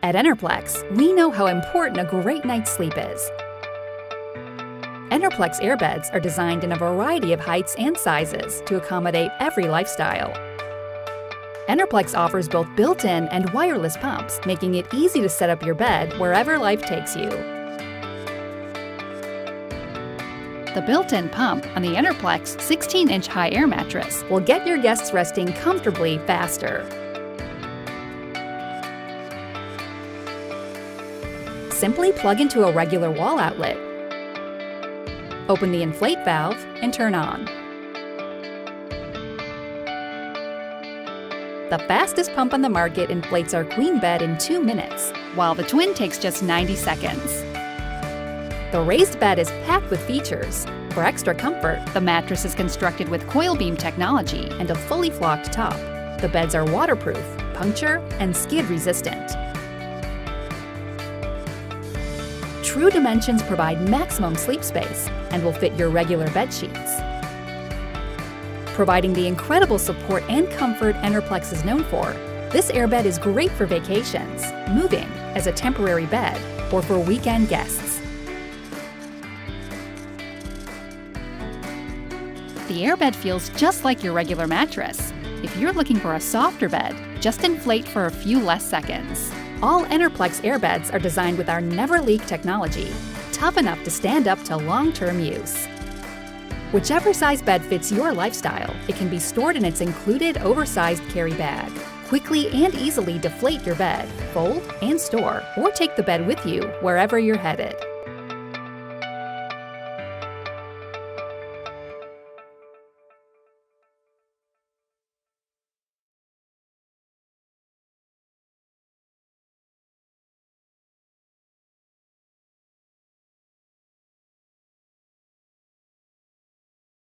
At EnerPlex, we know how important a great night's sleep is. EnerPlex airbeds are designed in a variety of heights and sizes to accommodate every lifestyle. EnerPlex offers both built-in and wireless pumps, making it easy to set up your bed wherever life takes you. The built-in pump on the EnerPlex 16-inch high air mattress will get your guests resting comfortably faster. Simply plug into a regular wall outlet, open the Inflate valve, and turn on. The fastest pump on the market inflates our queen bed in 2 minutes, while the twin takes just 90 seconds. The raised bed is packed with features. For extra comfort, the mattress is constructed with coil beam technology and a fully flocked top. The beds are waterproof, puncture, and skid resistant. True dimensions provide maximum sleep space and will fit your regular bed sheets. Providing the incredible support and comfort EnerPlex is known for, this airbed is great for vacations, moving, as a temporary bed, or for weekend guests. The airbed feels just like your regular mattress. If you're looking for a softer bed, just inflate for a few less seconds. All EnerPlex airbeds are designed with our Never Leak technology, tough enough to stand up to long-term use. Whichever size bed fits your lifestyle, it can be stored in its included oversized carry bag. Quickly and easily deflate your bed, fold and store, or take the bed with you wherever you're headed.